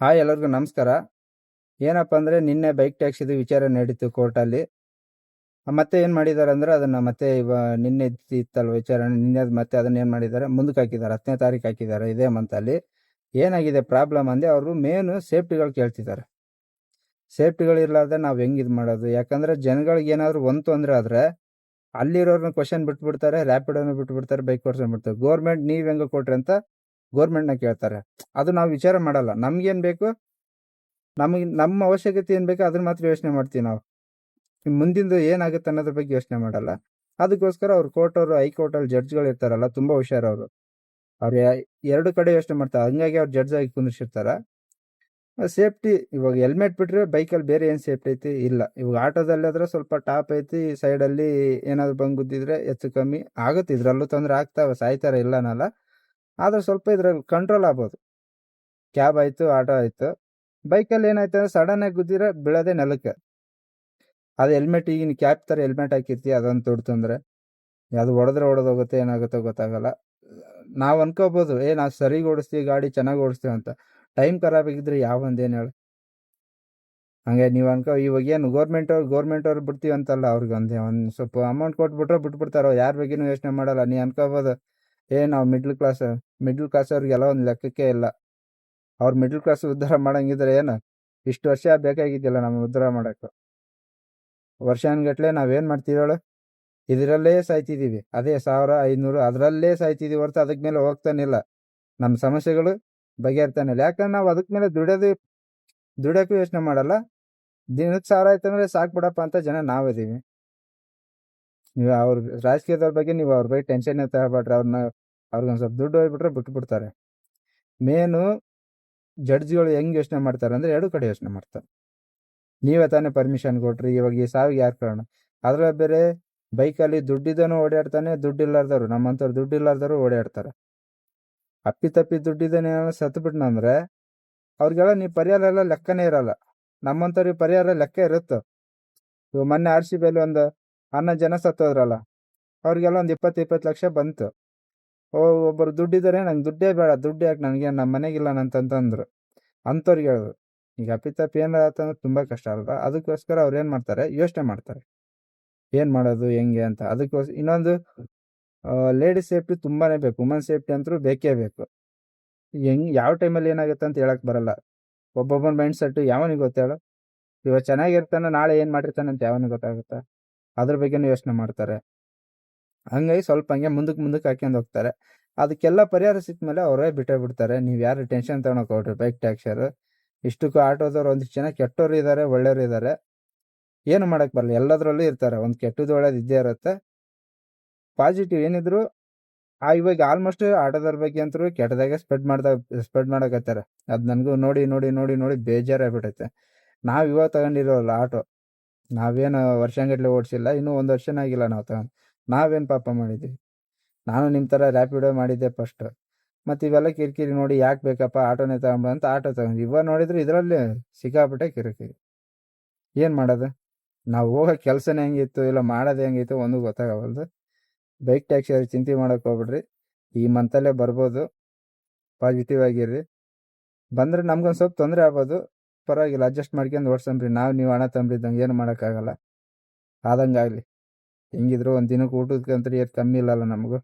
Hi ಎಲ್ಲರಿಗೂ ನಮಸ್ಕಾರ. ಏನಪ್ಪ ಅಂದರೆ ನಿನ್ನೆ ಬೈಕ್ ಟ್ಯಾಕ್ಸಿದು ವಿಚಾರ ನಡೀತು ಕೋರ್ಟಲ್ಲಿ. ಮತ್ತೆ ಏನು ಮಾಡಿದ್ದಾರೆ ಅಂದರೆ ಅದನ್ನು ಮತ್ತೆ ನಿನ್ನೆ ಇತ್ತಲ್ವ ವಿಚಾರಣೆ, ನಿನ್ನೆ ಮತ್ತೆ ಅದನ್ನು ಏನು ಮಾಡಿದ್ದಾರೆ ಮುಂದಕ್ಕೆ ಹಾಕಿದ್ದಾರೆ, 10ನೇ ತಾರೀಕು ಹಾಕಿದ್ದಾರೆ ಇದೇ ಮಂತಲ್ಲಿ. ಏನಾಗಿದೆ ಪ್ರಾಬ್ಲಮ್ ಅಂದರೆ ಅವರು ಮೇನು ಸೇಫ್ಟಿಗಳು ಕೇಳ್ತಿದ್ದಾರೆ. ಸೇಫ್ಟಿಗಳು ಇರಲಾರ್ದೆ ನಾವು ಹೆಂಗೆ ಇದು ಮಾಡೋದು? ಯಾಕಂದರೆ ಜನಗಳಿಗೆ ಏನಾದರೂ ಒಂದು ತೊಂದರೆ ಆದರೆ ಅಲ್ಲಿರೋರ್ನ ಕ್ವಶನ್ ಬಿಟ್ಬಿಡ್ತಾರೆ, ರ್ಯಾಪಿಡೋನ ಬಿಟ್ಬಿಡ್ತಾರೆ, ಬೈಕ್ ಓಡಿಸ್ಕೊಂಡು ಬಿಡ್ತಾರೆ. ಗೋರ್ಮೆಂಟ್ ನೀವು ಹೆಂಗೆ ಕೊಟ್ರಿ ಅಂತ ಗೋರ್ಮೆಂಟ್ನ ಕೇಳ್ತಾರೆ. ಅದು ನಾವು ವಿಚಾರ ಮಾಡಲ್ಲ. ನಮ್ಗೇನು ಬೇಕು, ನಮ್ಮ ಅವಶ್ಯಕತೆ ಏನು ಬೇಕು ಅದನ್ನ ಮಾತ್ರ ಯೋಚನೆ ಮಾಡ್ತೀವಿ ನಾವು. ಮುಂದಿಂದು ಏನಾಗುತ್ತೆ ಅನ್ನೋದ್ರ ಬಗ್ಗೆ ಯೋಚನೆ ಮಾಡಲ್ಲ. ಅದಕ್ಕೋಸ್ಕರ ಅವ್ರು ಹೈಕೋರ್ಟಲ್ಲಿ ಜಡ್ಜ್ಗಳು ಇರ್ತಾರಲ್ಲ, ತುಂಬ ಹುಷಾರವರು. ಅವ್ರು ಎರಡು ಕಡೆ ಯೋಚನೆ ಮಾಡ್ತಾರೆ. ಹಂಗಾಗಿ ಅವ್ರು ಜಡ್ಜ್ ಆಗಿ ಕುಂದಿರ್ಸಿರ್ತಾರೆ. ಸೇಫ್ಟಿ ಇವಾಗ ಹೆಲ್ಮೆಟ್ ಬಿಟ್ಟರೆ ಬೈಕಲ್ಲಿ ಬೇರೆ ಏನು ಸೇಫ್ಟಿ ಐತಿ? ಇಲ್ಲ. ಇವಾಗ ಆಟೋದಲ್ಲಾದ್ರೆ ಸ್ವಲ್ಪ ಟಾಪ್ ಐತಿ, ಸೈಡಲ್ಲಿ ಏನಾದ್ರು ಬಂದು ಗುದ್ದಿದ್ರೆ ಹೆಚ್ಚು ಕಮ್ಮಿ ಆಗುತ್ತೆ. ಇದರಲ್ಲೂ ತೊಂದರೆ ಆಗ್ತಾವೆ, ಸಾಯ್ತಾರೆ ಇಲ್ಲ ಅನ್ನಲ್ಲ. ಆದರೆ ಸ್ವಲ್ಪ ಇದ್ರಲ್ಲಿ ಕಂಟ್ರೋಲ್ ಆಗ್ಬೋದು. ಕ್ಯಾಬ್ ಆಯಿತು, ಆಟೋ ಆಯಿತು. ಬೈಕಲ್ಲಿ ಏನಾಯ್ತು ಅಂದರೆ ಸಡನ್ನಾಗಿ ಗುದ್ದಿದ್ರೆ ಬೀಳೋದೇ ನೆಲಕ್ಕೆ. ಅದು ಹೆಲ್ಮೆಟ್, ಈಗಿನ ಕ್ಯಾಪ್ ಥರ ಹೆಲ್ಮೆಟ್ ಹಾಕಿರ್ತೀವಿ, ಅದೊಂದು ದೊಡ್ಡ ತೊಂದರೆ. ಅದು ಹೊಡೆದೋಗುತ್ತೆ, ಏನಾಗುತ್ತೋ ಗೊತ್ತಾಗಲ್ಲ. ನಾವು ಅನ್ಕೋಬೋದು ನಾವು ಸರಿಗೆ ಓಡಿಸ್ತೀವಿ, ಗಾಡಿ ಚೆನ್ನಾಗಿ ಓಡಿಸ್ತೀವಿ ಅಂತ. ಟೈಮ್ ಖರಾಬ್ ಆಗಿದ್ರೆ ಯಾವೊಂದೇನು ಹೇಳು? ಹಂಗೆ ನೀವು ಇವಾಗ ಏನು ಗೌರ್ಮೆಂಟ್ ಅವ್ರು ಬಿಡ್ತೀವಿ ಅಂತಲ್ಲ, ಅವ್ರಿಗೆ ಒಂದು ಸ್ವಲ್ಪ ಅಮೌಂಟ್ ಕೊಟ್ಬಿಟ್ರೆ ಬಿಟ್ಬಿಡ್ತಾರೋ, ಯಾರ ಬಗ್ಗೆನೂ ಯೋಚನೆ ಮಾಡಲ್ಲ. ನೀವು ಅನ್ಕೋಬೋದು ನಾವು ಮಿಡ್ಲ್ ಕ್ಲಾಸ್ ಅವ್ರಿಗೆಲ್ಲ ಒಂದು ಲೆಕ್ಕಕ್ಕೆ ಇಲ್ಲ. ಅವ್ರು ಮಿಡ್ಲ್ ಕ್ಲಾಸ್ ಉದ್ಧಾರ ಮಾಡಂಗಿದ್ರೆ ಏನು ಇಷ್ಟು ವರ್ಷ ಬೇಕಾಗಿದ್ದಿಲ್ಲ ನಮ್ಗೆ ಉದ್ಧಾರ ಮಾಡೋಕ್ಕೆ. ವರ್ಷಾನುಗಟ್ಲೆ ನಾವೇನು ಮಾಡ್ತೀವಿ ಹೇಳು? ಇದರಲ್ಲೇ ಸಾಯ್ತಿದ್ದೀವಿ. ಅದೇ 1500 ಅದರಲ್ಲೇ ಸಾಯ್ತಿದ್ದೀವಿ ಹೊರತು ಅದಕ್ಕೆ ಮೇಲೆ ಹೋಗ್ತಾನಿಲ್ಲ. ನಮ್ಮ ಸಮಸ್ಯೆಗಳು ಬಗೆಹರ್ತಾನಿಲ್ಲ. ಯಾಕಂದ್ರೆ ನಾವು ಅದಕ್ಕೆ ಮೇಲೆ ದುಡಿಯೋಕ್ಕೂ ಯೋಚನೆ ಮಾಡಲ್ಲ. ದಿನಕ್ಕೆ 1000 ಆಯ್ತು ಅಂದರೆ ಸಾಕು ಬಿಡಪ್ಪ ಅಂತ ಜನ ನಾವಿದ್ದೀವಿ. ನೀವು ಅವ್ರ ರಾಜಕೀಯದವ್ರ ಬಗ್ಗೆ ನೀವು ಅವ್ರ ಬಗ್ಗೆ ಟೆನ್ಷನ್ ತಗೋಬೇಡ್ರಿ. ಅವ್ರಿಗೊಂದು ಸ್ವಲ್ಪ ದುಡ್ಡು ಹೋಗ್ಬಿಟ್ರೆ ಬಿಟ್ಬಿಡ್ತಾರೆ. ಮೇನು ಜಡ್ಜ್ಗಳು ಹೆಂಗೆ ಯೋಚನೆ ಮಾಡ್ತಾರೆ ಅಂದರೆ ಎರಡು ಕಡೆ ಯೋಚನೆ ಮಾಡ್ತಾರೆ. ನೀವೇ ತಾನೇ ಪರ್ಮಿಷನ್ ಕೊಟ್ರಿ, ಇವಾಗ ಈ ಸಾವಿಗೆ ಯಾರು ಕಾರಣ? ಅದರಲ್ಲಿ ಬೇರೆ ಬೈಕಲ್ಲಿ ದುಡ್ಡಿದ್ದನೂ ಓಡಾಡ್ತಾನೆ, ದುಡ್ಡಿಲ್ಲಾರ್ದವ್ರು ನಮ್ಮಂಥವ್ರು ದುಡ್ಡಿಲ್ಲಾರ್ದವರು ಓಡಾಡ್ತಾರೆ. ಅಪ್ಪಿತಪ್ಪಿ ದುಡ್ಡಿದ್ದಾನೆ ಸತ್ತುಬಿಟ್ನಂದ್ರೆ ಅವ್ರಿಗೆಲ್ಲ ನೀವು ಪರಿಹಾರ ಎಲ್ಲ ಲೆಕ್ಕನೇ ಇರಲ್ಲ. ನಮ್ಮಂಥವ್ರಿಗೆ ಪರಿಹಾರ ಲೆಕ್ಕ ಇರುತ್ತೆ. ಇವಾಗ ಮೊನ್ನೆ RCBಯಲ್ಲಿ ಒಂದು 11 ಜನ ಸತ್ತೋದ್ರಲ್ಲ, ಅವ್ರಿಗೆಲ್ಲ ಒಂದು 20 ಲಕ್ಷ ಬಂತು. ಒಬ್ಬರು ದುಡ್ಡಿದ್ದಾರೆ, ನಂಗೆ ದುಡ್ಡೇ ಬೇಡ, ದುಡ್ಡು ಯಾಕೆ ನನಗೆ, ನಮ್ಮ ಮನೆಗಿಲ್ಲ ನಂತಂತಂದ್ರು. ಅಂಥವ್ರಿಗೆ ಹೇಳೋದು. ಈಗ ಅಪ್ಪಿತಪ್ಪಿ ಏನಾರ ಆತಂದ್ರೆ ತುಂಬ ಕಷ್ಟ ಅಲ್ವಾ? ಅದಕ್ಕೋಸ್ಕರ ಅವ್ರು ಏನು ಮಾಡ್ತಾರೆ, ಯೋಚನೆ ಮಾಡ್ತಾರೆ ಏನು ಮಾಡೋದು ಹೆಂಗೆ ಅಂತ. ಅದಕ್ಕೋಸ್ಕರ ಇನ್ನೊಂದು ಲೇಡೀಸ್ ಸೇಫ್ಟಿ ತುಂಬಾ ಬೇಕು. ವುಮನ್ ಸೇಫ್ಟಿ ಅಂತೂ ಬೇಕೇ ಬೇಕು. ಯಾವ ಟೈಮಲ್ಲಿ ಏನಾಗುತ್ತೆ ಅಂತ ಹೇಳಕ್ಕೆ ಬರಲ್ಲ. ಒಬ್ಬೊಬ್ಬನ ಮೈಂಡ್ ಸೆಟ್ಟು ಯಾವನಿಗೆ ಗೊತ್ತೇಳು? ಇವಾಗ ಚೆನ್ನಾಗಿರ್ತಾನೆ, ನಾಳೆ ಏನು ಮಾಡಿರ್ತಾನೆ ಅಂತ ಯಾವನಿಗೆ ಗೊತ್ತಾಗುತ್ತೆ? ಅದ್ರ ಬಗ್ಗೆನೂ ಯೋಚನೆ ಮಾಡ್ತಾರೆ. ಹಂಗಾಗಿ ಸ್ವಲ್ಪ ಹಂಗೆ ಮುಂದಕ್ಕೆ ಹಾಕ್ಯಂಡು ಹೋಗ್ತಾರೆ. ಅದಕ್ಕೆಲ್ಲ ಪರಿಹಾರ ಸಿಕ್ಕ ಮೇಲೆ ಅವರೇ ಬಿಡ್ತಾರೆ. ನೀವು ಯಾರು ಟೆನ್ಷನ್ ತೊಗೊಳಕ್ಕೆ ಹೋಗ್ರಿ. ಬೈಕ್ ಟ್ಯಾಕ್ಸಿಯರು ಇಷ್ಟಕ್ಕೂ ಆಟೋದವ್ರು ಒಂದಿಷ್ಟು ಜನ ಕೆಟ್ಟೋರು ಇದ್ದಾರೆ, ಒಳ್ಳೆಯವರು ಇದ್ದಾರೆ. ಏನು ಮಾಡೋಕ್ಕೆ ಬರಲ್ಲ, ಎಲ್ಲದರಲ್ಲೂ ಇರ್ತಾರೆ. ಒಂದು ಕೆಟ್ಟದ್ದು ಒಳ್ಳೇದು ಇದ್ದೇ ಇರುತ್ತೆ. ಪಾಸಿಟಿವ್ ಏನಿದ್ರು ಇವಾಗ ಆಲ್ಮೋಸ್ಟ್ ಆಟೋದವ್ರ ಬಗ್ಗೆ ಅಂತೂ ಕೆಟ್ಟದಾಗೆ ಸ್ಪ್ರೆಡ್ ಮಾಡಕತ್ತಾರೆ. ಅದು ನನಗೂ ನೋಡಿ ಬೇಜಾರಾಗ್ಬಿಟ್ಟೈತೆ. ನಾವು ಇವಾಗ ತಗೊಂಡಿರೋಲ್ಲ ಆಟೋ, ನಾವೇನು ವರ್ಷಗಟ್ಟಲೆ ಓಡಿಸಿಲ್ಲ, ಇನ್ನೂ 1 ವರ್ಷನೇ ಆಗಿಲ್ಲ ನಾವು ತಗೊಂಡು. ನಾವೇನು ಪಾಪ ಮಾಡಿದ್ದೀವಿ? ನಾನು ನಿಮ್ಮ ಥರ ರ್ಯಾಪಿಡೋ ಮಾಡಿದ್ದೆ ಫಸ್ಟು. ಮತ್ತು ಇವೆಲ್ಲ ಕಿರಿಕಿರಿ ನೋಡಿ ಯಾಕೆ ಬೇಕಪ್ಪ ಆಟೋನೇ ತಗೊಂಡು ಅಂತ ಆಟೋ ತಗೊಂಡು ಇವಾಗ ನೋಡಿದ್ರೆ ಇದರಲ್ಲಿ ಸಿಕ್ಕಾಬಿಟ್ಟೆ ಕಿರಿಕಿರಿ. ಏನು ಮಾಡೋದು? ನಾವು ಹೋಗೋ ಕೆಲಸನೇ ಹೆಂಗಿತ್ತು, ಇಲ್ಲ ಮಾಡೋದು ಹೆಂಗಿತ್ತು ಒಂದು ಗೊತ್ತಾಗವಲ್ದು. ಬೈಕ್ ಟ್ಯಾಕ್ಸಿ ಅವ್ರಿಗೆ ಚಿಂತೆ ಮಾಡೋಕೆ ಹೋಗ್ಬಿಡ್ರಿ. ಈ ಮಂತಲ್ಲೇ ಬರ್ಬೋದು. ಪಾಸಿಟಿವ್ ಆಗಿರ್ರಿ. ಬಂದರೆ ನಮ್ಗೊಂದು ಸ್ವಲ್ಪ ತೊಂದರೆ ಆಗ್ಬೋದು, ಪರವಾಗಿಲ್ಲ, ಅಡ್ಜಸ್ಟ್ ಮಾಡ್ಕೊಂಡು ಓಡ್ಸಂಬ್ರಿ. ನೀವು ಹಣ ತಂಬಿದ್ದಂಗೆ ಏನು ಮಾಡೋಕ್ಕಾಗಲ್ಲ. ಆದಂಗೆ ಆಗಲಿ. ಹೆಂಗಿದ್ರು ಒಂದು ದಿನಕ್ಕೆ ಊಟಕ್ಕಂತೂ ಏನು ಕಮ್ಮಿ ಇಲ್ಲಲ್ಲ ನಮಗೂ.